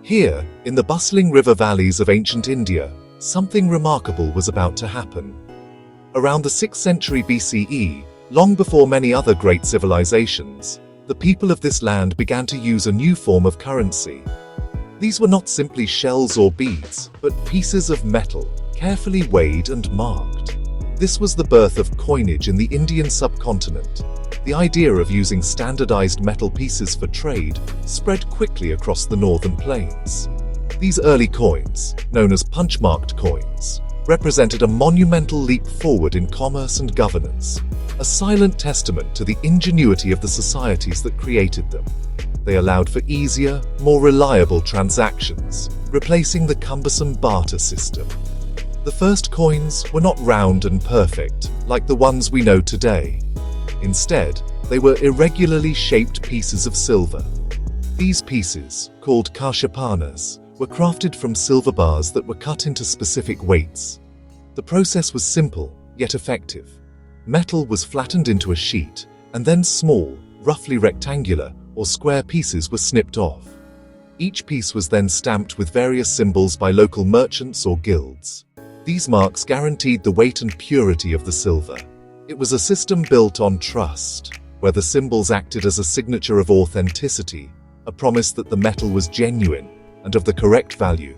Here, in the bustling river valleys of ancient India, something remarkable was about to happen. Around the 6th century BCE, long before many other great civilizations, the people of this land began to use a new form of currency. These were not simply shells or beads, but pieces of metal, carefully weighed and marked. This was the birth of coinage in the Indian subcontinent. The idea of using standardized metal pieces for trade spread quickly across the northern plains. These early coins, known as punch-marked coins, represented a monumental leap forward in commerce and governance, a silent testament to the ingenuity of the societies that created them. They allowed for easier, more reliable transactions, replacing the cumbersome barter system. The first coins were not round and perfect, like the ones we know today. Instead, they were irregularly shaped pieces of silver. These pieces, called kashapanas, were crafted from silver bars that were cut into specific weights. The process was simple, yet effective. Metal was flattened into a sheet, and then small, roughly rectangular, or square pieces were snipped off. Each piece was then stamped with various symbols by local merchants or guilds. These marks guaranteed the weight and purity of the silver. It was a system built on trust, where the symbols acted as a signature of authenticity, a promise that the metal was genuine and of the correct value.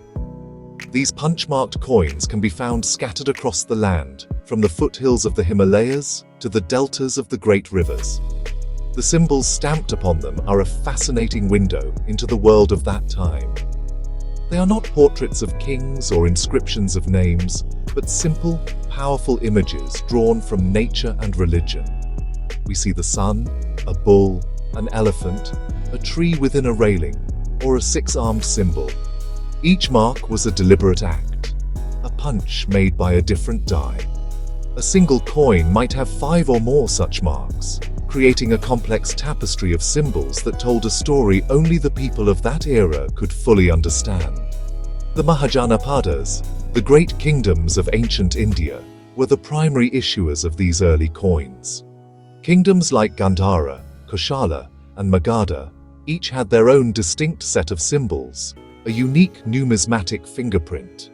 These punch-marked coins can be found scattered across the land, from the foothills of the Himalayas to the deltas of the great rivers. The symbols stamped upon them are a fascinating window into the world of that time. They are not portraits of kings or inscriptions of names, but simple, powerful images drawn from nature and religion. We see the sun, a bull, an elephant, a tree within a railing, or a six-armed symbol. Each mark was a deliberate act, a punch made by a different die. A single coin might have 5 or more such marks, creating a complex tapestry of symbols that told a story only the people of that era could fully understand. The Mahajanapadas, the great kingdoms of ancient India, were the primary issuers of these early coins. Kingdoms like Gandhara, Koshala, and Magadha each had their own distinct set of symbols, a unique numismatic fingerprint.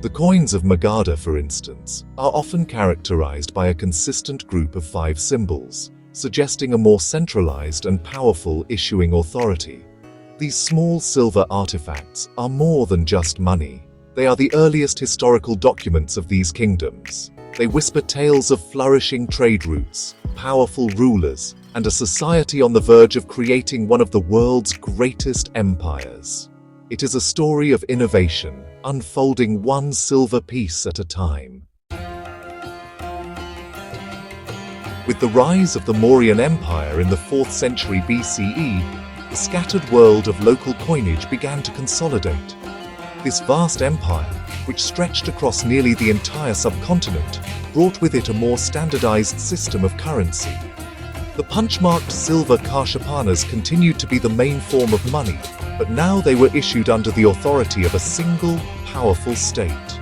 The coins of Magadha, for instance, are often characterized by a consistent group of 5 symbols, suggesting a more centralized and powerful issuing authority. These small silver artifacts are more than just money. They are the earliest historical documents of these kingdoms. They whisper tales of flourishing trade routes, powerful rulers, and a society on the verge of creating one of the world's greatest empires. It is a story of innovation, unfolding one silver piece at a time. With the rise of the Mauryan Empire in the 4th century BCE, the scattered world of local coinage began to consolidate. This vast empire, which stretched across nearly the entire subcontinent, brought with it a more standardized system of currency. The punch-marked silver kashapanas continued to be the main form of money, but now they were issued under the authority of a single, powerful state.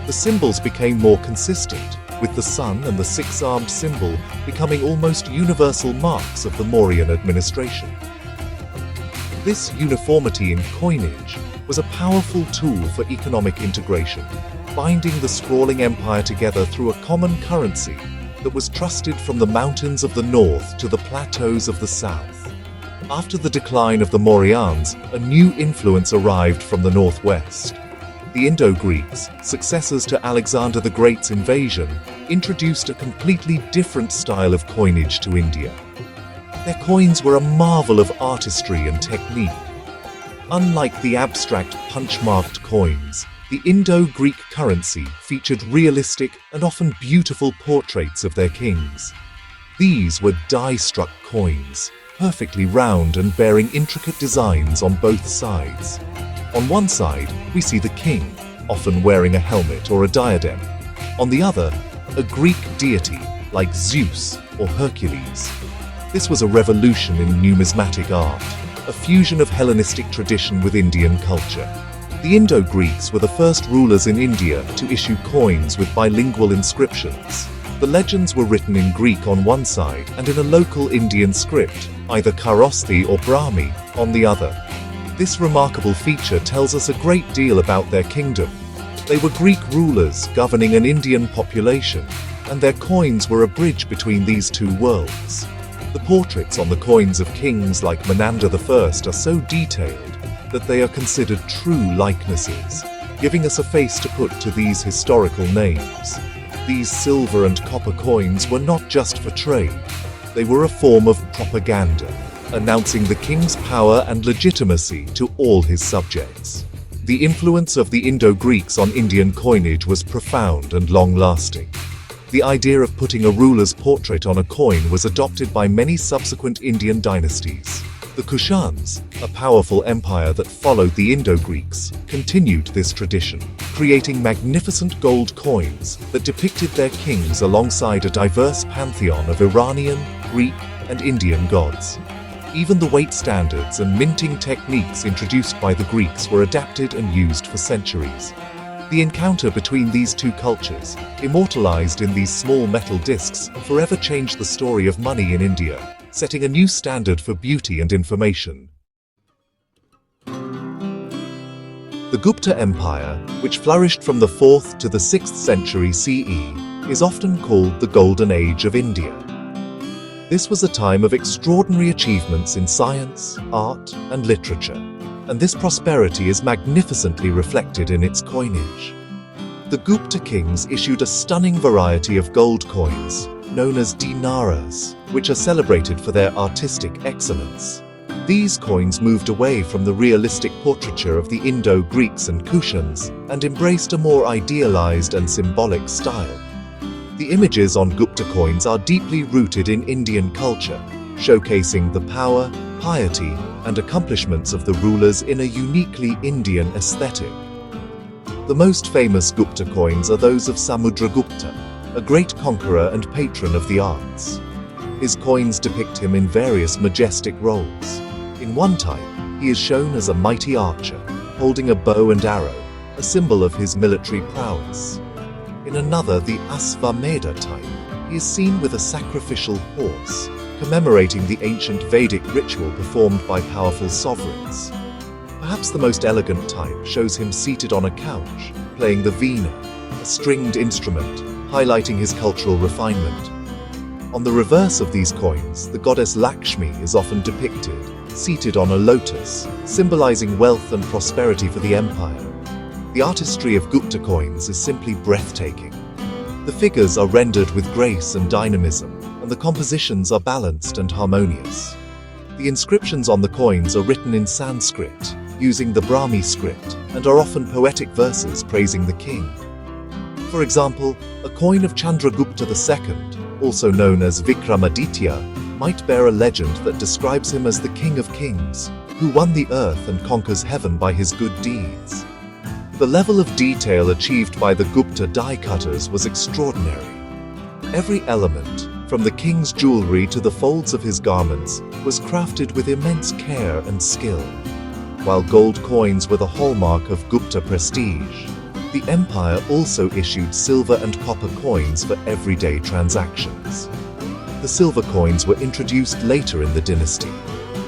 The symbols became more consistent, with the sun and the 6-armed symbol becoming almost universal marks of the Mauryan administration. This uniformity in coinage was a powerful tool for economic integration, binding the sprawling empire together through a common currency that was trusted from the mountains of the north to the plateaus of the south. After the decline of the Mauryans, a new influence arrived from the northwest. The Indo-Greeks, successors to Alexander the Great's invasion, introduced a completely different style of coinage to India. Their coins were a marvel of artistry and technique. Unlike the abstract punch-marked coins, the Indo-Greek currency featured realistic and often beautiful portraits of their kings. These were die-struck coins, perfectly round and bearing intricate designs on both sides. On one side, we see the king, often wearing a helmet or a diadem. On the other, a Greek deity like Zeus or Hercules. This was a revolution in numismatic art, a fusion of Hellenistic tradition with Indian culture. The Indo-Greeks were the first rulers in India to issue coins with bilingual inscriptions. The legends were written in Greek on one side and in a local Indian script, either Kharosthi or Brahmi, on the other. This remarkable feature tells us a great deal about their kingdom. They were Greek rulers governing an Indian population, and their coins were a bridge between these two worlds. The portraits on the coins of kings like Menander I are so detailed that they are considered true likenesses, giving us a face to put to these historical names. These silver and copper coins were not just for trade, they were a form of propaganda, announcing the king's power and legitimacy to all his subjects. The influence of the Indo-Greeks on Indian coinage was profound and long-lasting. The idea of putting a ruler's portrait on a coin was adopted by many subsequent Indian dynasties. The Kushans, a powerful empire that followed the Indo-Greeks, continued this tradition, creating magnificent gold coins that depicted their kings alongside a diverse pantheon of Iranian, Greek, and Indian gods. Even the weight standards and minting techniques introduced by the Greeks were adapted and used for centuries. The encounter between these two cultures, immortalized in these small metal discs, forever changed the story of money in India, setting a new standard for beauty and information. The Gupta Empire, which flourished from the 4th to the 6th century CE, is often called the Golden Age of India. This was a time of extraordinary achievements in science, art, and literature, and this prosperity is magnificently reflected in its coinage. The Gupta kings issued a stunning variety of gold coins, known as dinaras, which are celebrated for their artistic excellence. These coins moved away from the realistic portraiture of the Indo-Greeks and Kushans and embraced a more idealized and symbolic style. The images on Gupta coins are deeply rooted in Indian culture, showcasing the power, piety, and accomplishments of the rulers in a uniquely Indian aesthetic. The most famous Gupta coins are those of Samudragupta, a great conqueror and patron of the arts. His coins depict him in various majestic roles. In one type, he is shown as a mighty archer, holding a bow and arrow, a symbol of his military prowess. In another, the Asvamedha type, he is seen with a sacrificial horse, commemorating the ancient Vedic ritual performed by powerful sovereigns. Perhaps the most elegant type shows him seated on a couch, playing the veena, a stringed instrument, highlighting his cultural refinement. On the reverse of these coins, the goddess Lakshmi is often depicted, seated on a lotus, symbolizing wealth and prosperity for the empire. The artistry of Gupta coins is simply breathtaking. The figures are rendered with grace and dynamism, and the compositions are balanced and harmonious. The inscriptions on the coins are written in Sanskrit, using the Brahmi script, and are often poetic verses praising the king. For example, a coin of Chandragupta II, also known as Vikramaditya, might bear a legend that describes him as the King of Kings, who won the earth and conquers heaven by his good deeds. The level of detail achieved by the Gupta die cutters was extraordinary. Every element, from the king's jewelry to the folds of his garments, was crafted with immense care and skill. While gold coins were the hallmark of Gupta prestige, the empire also issued silver and copper coins for everyday transactions. The silver coins were introduced later in the dynasty,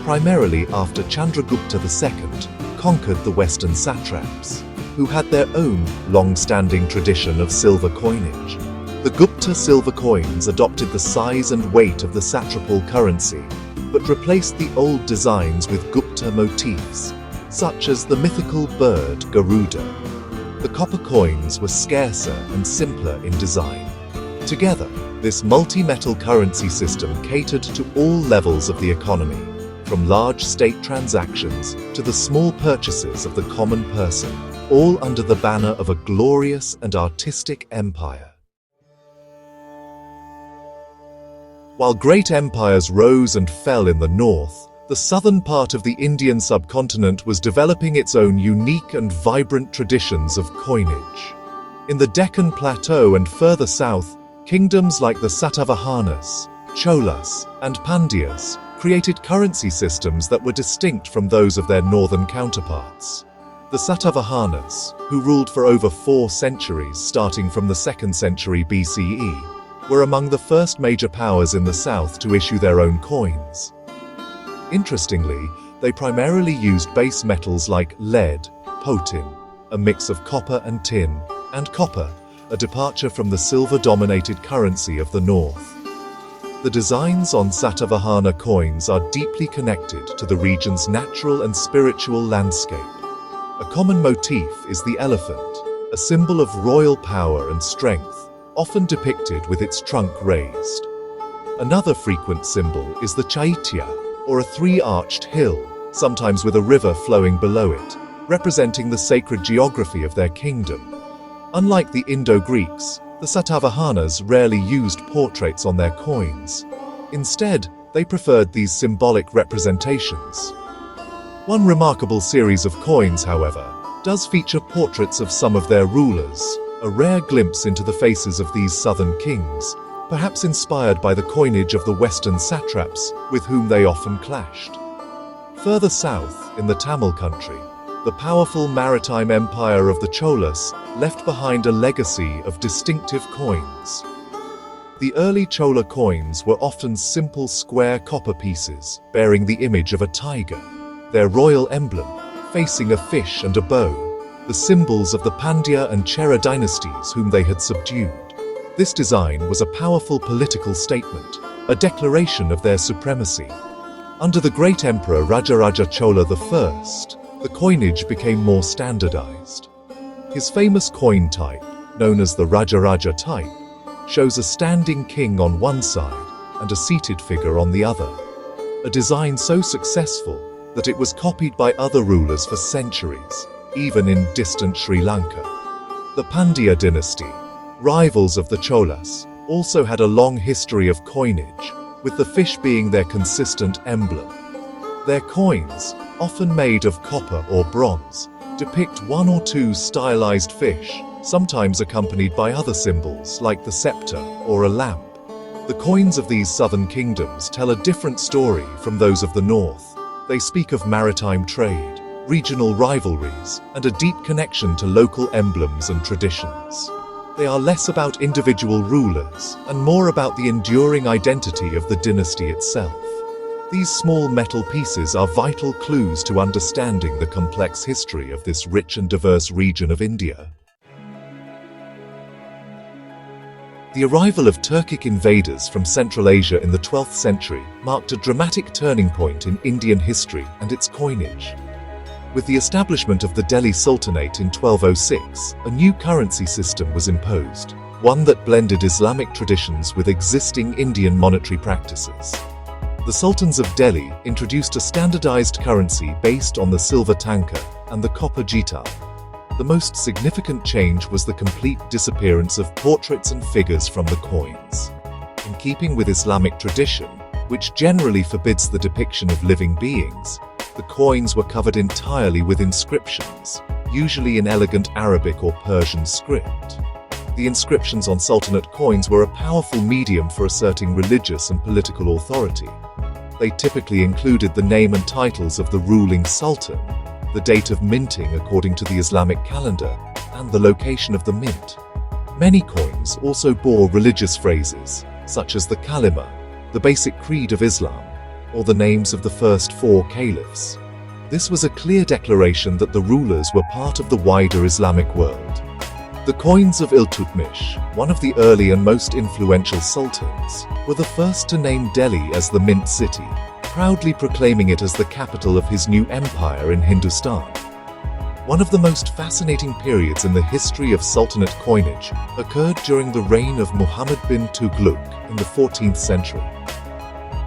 primarily after Chandragupta II conquered the Western satraps, who had their own long-standing tradition of silver coinage. The Gupta silver coins adopted the size and weight of the satrapal currency, but replaced the old designs with Gupta motifs, such as the mythical bird Garuda. The copper coins were scarcer and simpler in design. Together, this multi-metal currency system catered to all levels of the economy, from large state transactions to the small purchases of the common person, all under the banner of a glorious and artistic empire. While great empires rose and fell in the north, the southern part of the Indian subcontinent was developing its own unique and vibrant traditions of coinage. In the Deccan Plateau and further south, kingdoms like the Satavahanas, Cholas, and Pandyas created currency systems that were distinct from those of their northern counterparts. The Satavahanas, who ruled for over 4 centuries starting from the 2nd century BCE, were among the first major powers in the south to issue their own coins. Interestingly, They primarily used base metals like lead, potin, a mix of copper and tin, and copper, a departure from the silver-dominated currency of the north. The designs on Satavahana coins are deeply connected to the region's natural and spiritual landscape. A common motif is the elephant, a symbol of royal power and strength, often depicted with its trunk raised. Another frequent symbol is the Chaitya, or a three-arched hill, sometimes with a river flowing below it, representing the sacred geography of their kingdom. Unlike the Indo-Greeks, the Satavahanas rarely used portraits on their coins. Instead, they preferred these symbolic representations. One remarkable series of coins, however, does feature portraits of some of their rulers, a rare glimpse into the faces of these southern kings, perhaps inspired by the coinage of the western satraps with whom they often clashed. Further south, in the Tamil country, the powerful maritime empire of the Cholas left behind a legacy of distinctive coins. The early Chola coins were often simple square copper pieces bearing the image of a tiger, their royal emblem facing a fish and a bow, the symbols of the Pandya and Chera dynasties whom they had subdued. This design was a powerful political statement, a declaration of their supremacy. Under the great emperor Rajaraja Chola I, the coinage became more standardized. His famous coin type, known as the Rajaraja type, shows a standing king on one side and a seated figure on the other, a design so successful that it was copied by other rulers for centuries, even in distant Sri Lanka. The Pandya dynasty, rivals of the Cholas, also had a long history of coinage, with the fish being their consistent emblem. Their coins, often made of copper or bronze, depict one or two stylized fish, sometimes accompanied by other symbols like the scepter or a lamp. The coins of these southern kingdoms tell a different story from those of the north. They speak of maritime trade, regional rivalries, and a deep connection to local emblems and traditions. They are less about individual rulers and more about the enduring identity of the dynasty itself. These small metal pieces are vital clues to understanding the complex history of this rich and diverse region of India. The arrival of Turkic invaders from Central Asia in the 12th century marked a dramatic turning point in Indian history and its coinage. With the establishment of the Delhi Sultanate in 1206, a new currency system was imposed, one that blended Islamic traditions with existing Indian monetary practices. The Sultans of Delhi introduced a standardized currency based on the silver tanka and the copper jital. The most significant change was the complete disappearance of portraits and figures from the coins. In keeping with Islamic tradition, which generally forbids the depiction of living beings, the coins were covered entirely with inscriptions, usually in elegant Arabic or Persian script. The inscriptions on Sultanate coins were a powerful medium for asserting religious and political authority. They typically included the name and titles of the ruling sultan, the date of minting according to the Islamic calendar, and the location of the mint. Many coins also bore religious phrases, such as the kalima, the basic creed of Islam, or the names of the first four caliphs. This was a clear declaration that the rulers were part of the wider Islamic world. The coins of Iltutmish, one of the early and most influential sultans, were the first to name Delhi as the Mint City, proudly proclaiming it as the capital of his new empire in Hindustan. One of the most fascinating periods in the history of Sultanate coinage occurred during the reign of Muhammad bin Tughlaq in the 14th century.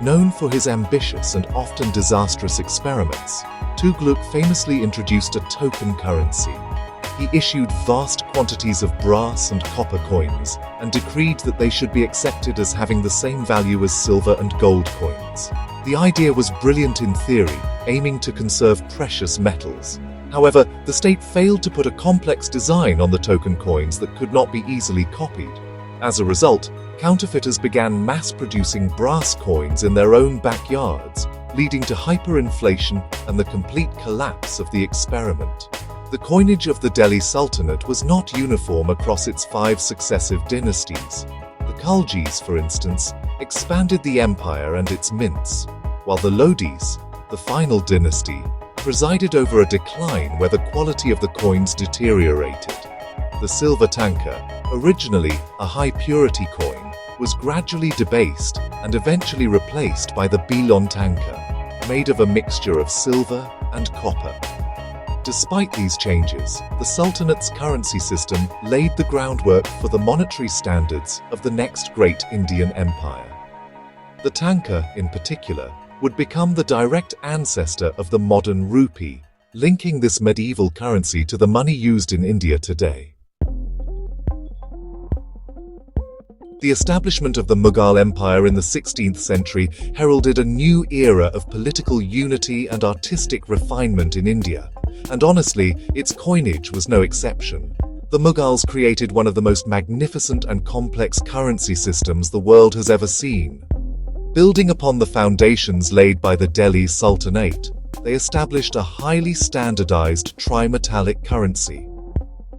Known for his ambitious and often disastrous experiments, Tughlaq famously introduced a token currency. He issued vast quantities of brass and copper coins and decreed that they should be accepted as having the same value as silver and gold coins. The idea was brilliant in theory, aiming to conserve precious metals. However, the state failed to put a complex design on the token coins that could not be easily copied. As a result, counterfeiters began mass-producing brass coins in their own backyards, leading to hyperinflation and the complete collapse of the experiment. The coinage of the Delhi Sultanate was not uniform across its 5 successive dynasties. The Khaljis, for instance, expanded the empire and its mints, while the Lodis, the final dynasty, presided over a decline where the quality of the coins deteriorated. The silver tanka, originally a high-purity coin, was gradually debased and eventually replaced by the Bilon tanka, made of a mixture of silver and copper. Despite these changes, the Sultanate's currency system laid the groundwork for the monetary standards of the next great Indian empire. The tanka, in particular, would become the direct ancestor of the modern rupee, linking this medieval currency to the money used in India today. The establishment of the Mughal Empire in the 16th century heralded a new era of political unity and artistic refinement in India, and honestly, its coinage was no exception. The Mughals created one of the most magnificent and complex currency systems the world has ever seen. Building upon the foundations laid by the Delhi Sultanate, they established a highly standardized trimetallic currency.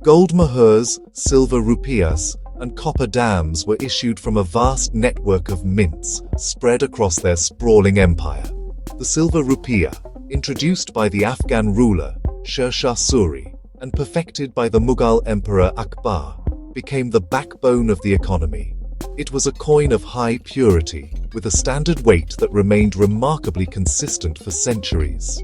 Gold muhurs, silver rupees, and copper dams were issued from a vast network of mints spread across their sprawling empire. The silver rupee, introduced by the Afghan ruler Sher Shah Suri and perfected by the Mughal Emperor Akbar, became the backbone of the economy. It was a coin of high purity, with a standard weight that remained remarkably consistent for centuries.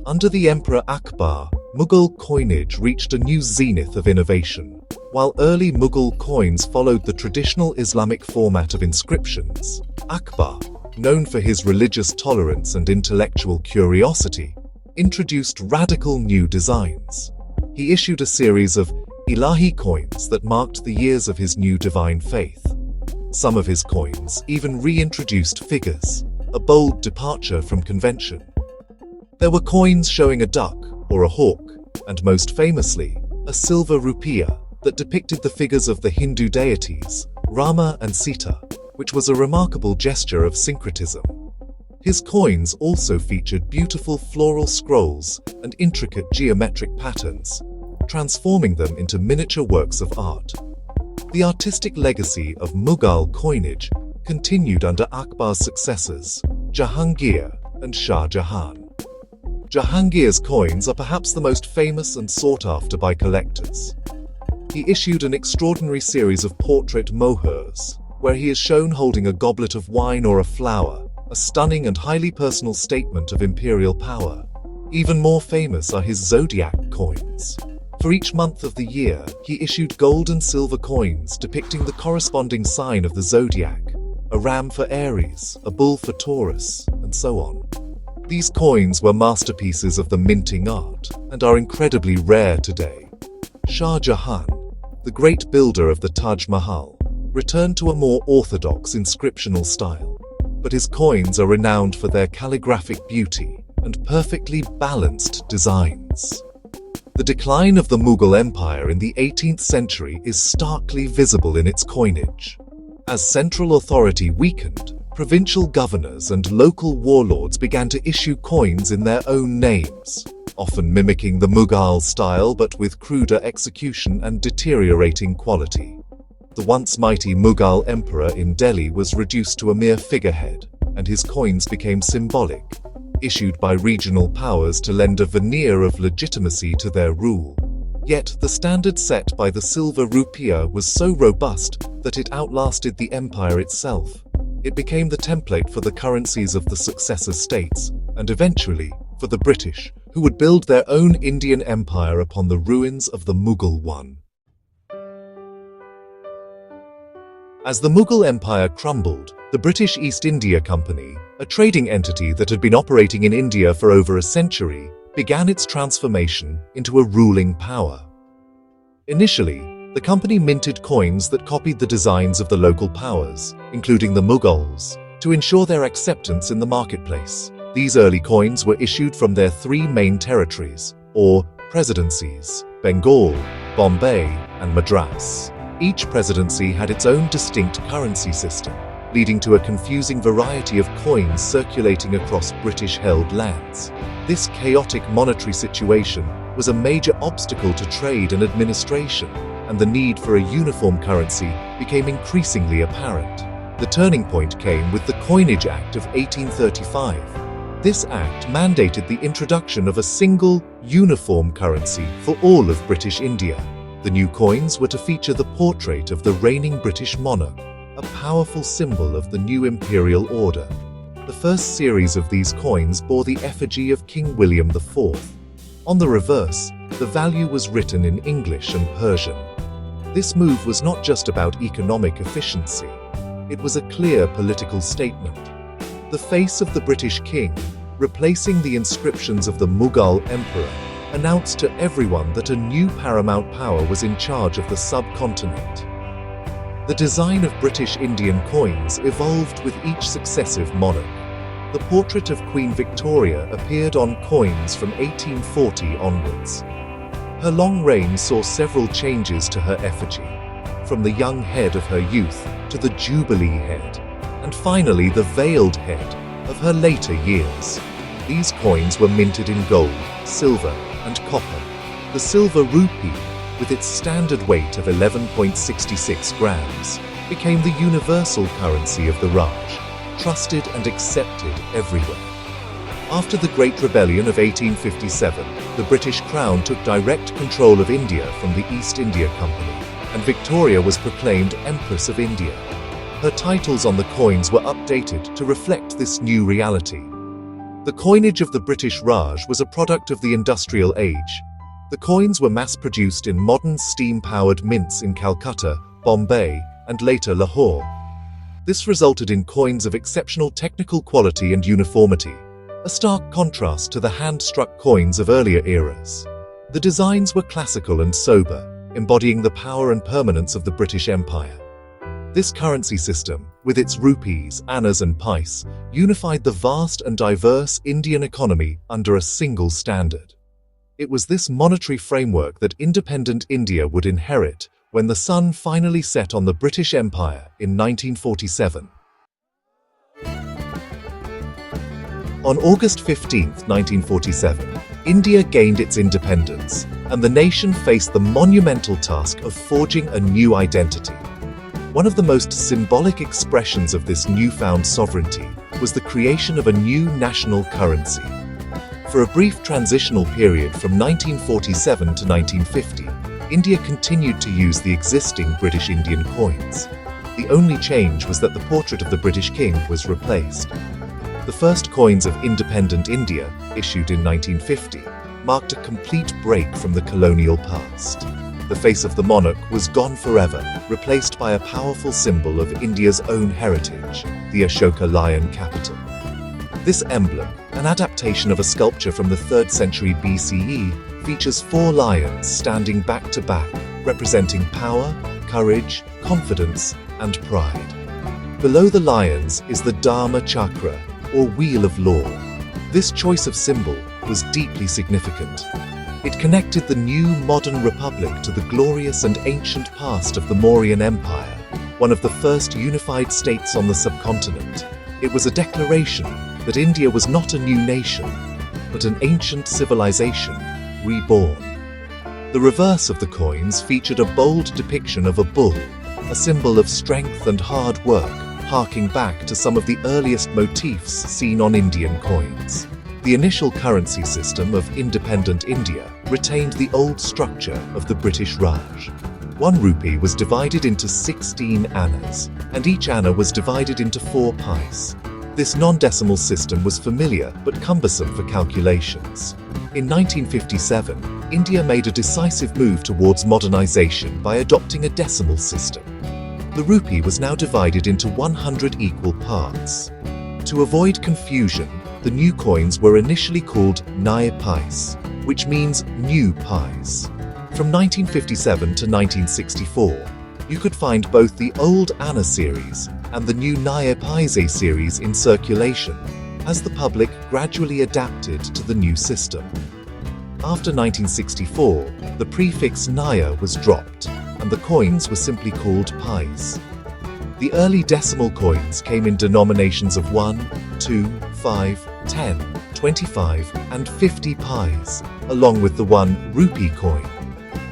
Under the Emperor Akbar, Mughal coinage reached a new zenith of innovation. While early Mughal coins followed the traditional Islamic format of inscriptions, Akbar, known for his religious tolerance and intellectual curiosity, introduced radical new designs. He issued a series of Ilahi coins that marked the years of his new divine faith. Some of his coins even reintroduced figures, a bold departure from convention. There were coins showing a duck or a hawk, and most famously, a silver rupee that depicted the figures of the Hindu deities, Rama and Sita, which was a remarkable gesture of syncretism. His coins also featured beautiful floral scrolls and intricate geometric patterns, transforming them into miniature works of art. The artistic legacy of Mughal coinage continued under Akbar's successors, Jahangir and Shah Jahan. Jahangir's coins are perhaps the most famous and sought after by collectors. He issued an extraordinary series of portrait mohurs, where he is shown holding a goblet of wine or a flower, a stunning and highly personal statement of imperial power. Even more famous are his zodiac coins. For each month of the year, he issued gold and silver coins depicting the corresponding sign of the zodiac, a ram for Aries, a bull for Taurus, and so on. These coins were masterpieces of the minting art and are incredibly rare today. Shah Jahan, the great builder of the Taj Mahal, returned to a more orthodox inscriptional style, but his coins are renowned for their calligraphic beauty and perfectly balanced designs. The decline of the Mughal Empire in the 18th century is starkly visible in its coinage. As central authority weakened, provincial governors and local warlords began to issue coins in their own names, often mimicking the Mughal style but with cruder execution and deteriorating quality. The once mighty Mughal emperor in Delhi was reduced to a mere figurehead, and his coins became symbolic, issued by regional powers to lend a veneer of legitimacy to their rule. Yet the standard set by the silver rupee was so robust that it outlasted the empire itself. It became the template for the currencies of the successor states, and eventually for the British, who would build their own Indian empire upon the ruins of the Mughal one. As the Mughal Empire crumbled, the British East India Company, a trading entity that had been operating in India for over a century, began its transformation into a ruling power. Initially, the company minted coins that copied the designs of the local powers, including the Mughals, to ensure their acceptance in the marketplace. These early coins were issued from their three main territories, or presidencies: Bengal, Bombay, and Madras. Each presidency had its own distinct currency system, leading to a confusing variety of coins circulating across British-held lands. This chaotic monetary situation was a major obstacle to trade and administration, and the need for a uniform currency became increasingly apparent. The turning point came with the Coinage Act of 1835. This act mandated the introduction of a single, uniform currency for all of British India. The new coins were to feature the portrait of the reigning British monarch, a powerful symbol of the new imperial order. The first series of these coins bore the effigy of King William IV. On the reverse, the value was written in English and Persian. This move was not just about economic efficiency. It was a clear political statement. The face of the British king, replacing the inscriptions of the Mughal emperor, announced to everyone that a new paramount power was in charge of the subcontinent. The design of British Indian coins evolved with each successive monarch. The portrait of Queen Victoria appeared on coins from 1840 onwards. Her long reign saw several changes to her effigy, from the young head of her youth to the Jubilee head, and finally the veiled head of her later years. These coins were minted in gold, silver, and copper. The silver rupee, with its standard weight of 11.66 grams, became the universal currency of the Raj, trusted and accepted everywhere. After the Great Rebellion of 1857, the British Crown took direct control of India from the East India Company, and Victoria was proclaimed Empress of India. Her titles on the coins were updated to reflect this new reality. The coinage of the British Raj was a product of the industrial age. The coins were mass-produced in modern steam-powered mints in Calcutta, Bombay, and later Lahore. This resulted in coins of exceptional technical quality and uniformity, a stark contrast to the hand-struck coins of earlier eras. The designs were classical and sober, embodying the power and permanence of the British Empire. This currency system, with its rupees, annas and pice, unified the vast and diverse Indian economy under a single standard. It was this monetary framework that independent India would inherit when the sun finally set on the British Empire in 1947. On August 15, 1947, India gained its independence, and the nation faced the monumental task of forging a new identity. One of the most symbolic expressions of this newfound sovereignty was the creation of a new national currency. For a brief transitional period from 1947 to 1950, India continued to use the existing British Indian coins. The only change was that the portrait of the British king was replaced. The first coins of independent India, issued in 1950, marked a complete break from the colonial past. The face of the monarch was gone forever, replaced by a powerful symbol of India's own heritage, the Ashoka lion capital. This emblem, an adaptation of a sculpture from the 3rd century BCE, features 4 lions standing back to back, representing power, courage, confidence, and pride. Below the lions is the Dharma Chakra, or Wheel of Law. This choice of symbol was deeply significant. It connected the new modern republic to the glorious and ancient past of the Mauryan Empire, one of the first unified states on the subcontinent. It was a declaration that India was not a new nation, but an ancient civilization, reborn. The reverse of the coins featured a bold depiction of a bull, a symbol of strength and hard work, harking back to some of the earliest motifs seen on Indian coins. The initial currency system of independent India retained the old structure of the British Raj. 1 rupee was divided into 16 annas, and each anna was divided into 4 pice. This non-decimal system was familiar but cumbersome for calculations. In 1957, India made a decisive move towards modernization by adopting a decimal system. The rupee was now divided into 100 equal parts. To avoid confusion, the new coins were initially called Naya Pice, which means new pies. From 1957 to 1964, you could find both the old Anna series and the new Naya Paise series in circulation, as the public gradually adapted to the new system. After 1964, the prefix Naya was dropped, and the coins were simply called pies. The early decimal coins came in denominations of 1, 2, 5, 10, 25, and 50 pies, along with the 1 rupee coin.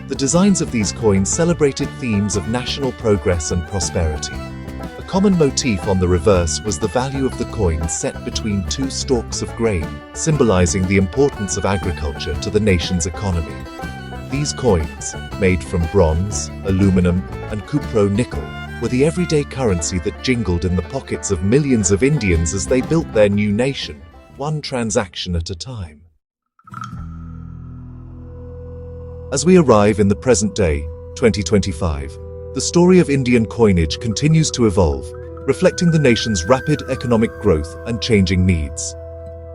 The designs of these coins celebrated themes of national progress and prosperity. A common motif on the reverse was the value of the coin set between two stalks of grain, symbolizing the importance of agriculture to the nation's economy. These coins, made from bronze, aluminum, and cupro-nickel, were the everyday currency that jingled in the pockets of millions of Indians as they built their new nation, one transaction at a time. As we arrive in the present day, 2025, the story of Indian coinage continues to evolve, reflecting the nation's rapid economic growth and changing needs.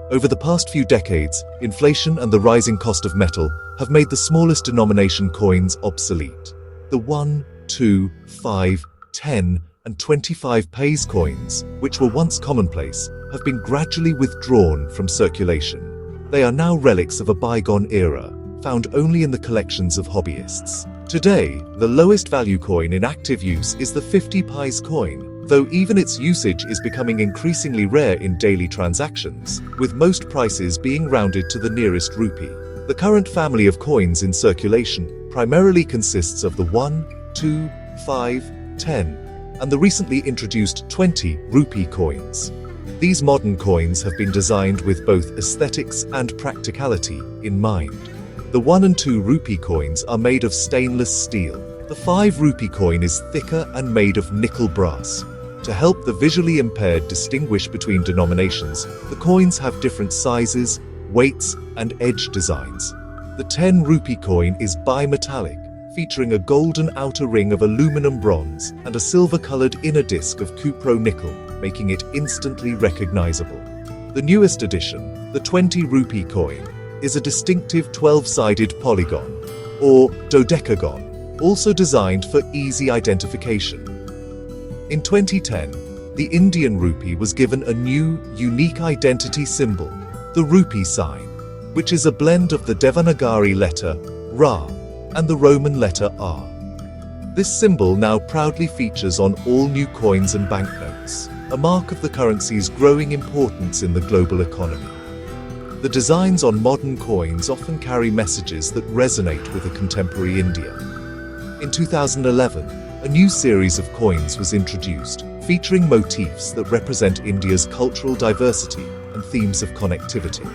Over the past few decades, inflation and the rising cost of metal have made the smallest denomination coins obsolete. The 1, 2, 5, 10, and 25 paise coins, which were once commonplace, have been gradually withdrawn from circulation. They are now relics of a bygone era, found only in the collections of hobbyists. Today, the lowest value coin in active use is the 50 paise coin, though even its usage is becoming increasingly rare in daily transactions, with most prices being rounded to the nearest rupee. The current family of coins in circulation primarily consists of the 1, 2, 5, 10, and the recently introduced 20 rupee coins. These modern coins have been designed with both aesthetics and practicality in mind. The 1 and 2 rupee coins are made of stainless steel. The 5 rupee coin is thicker and made of nickel brass. To help the visually impaired distinguish between denominations, the coins have different sizes, weights, and edge designs. The 10 rupee coin is bimetallic, featuring a golden outer ring of aluminum bronze and a silver-colored inner disc of cupro-nickel, making it instantly recognizable. The newest addition, the 20 rupee coin, is a distinctive 12-sided polygon, or dodecagon, also designed for easy identification. In 2010, the Indian rupee was given a new, unique identity symbol, the rupee sign, which is a blend of the Devanagari letter Ra and the Roman letter R. This symbol now proudly features on all new coins and banknotes, a mark of the currency's growing importance in the global economy. The designs on modern coins often carry messages that resonate with a contemporary India. In 2011, a new series of coins was introduced, featuring motifs that represent India's cultural diversity and themes of connectivity.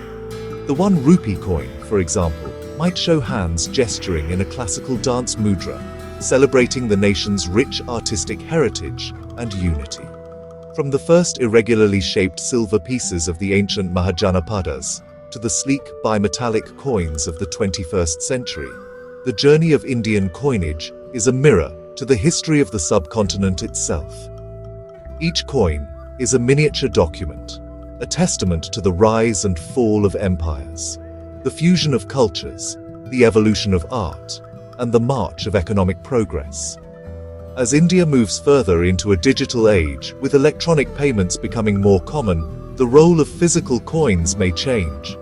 The 1 rupee coin, for example, might show hands gesturing in a classical dance mudra, celebrating the nation's rich artistic heritage and unity. From the first irregularly shaped silver pieces of the ancient Mahajanapadas to the sleek bimetallic coins of the 21st century, the journey of Indian coinage is a mirror to the history of the subcontinent itself. Each coin is a miniature document, a testament to the rise and fall of empires, the fusion of cultures, the evolution of art, and the march of economic progress. As India moves further into a digital age, with electronic payments becoming more common, the role of physical coins may change.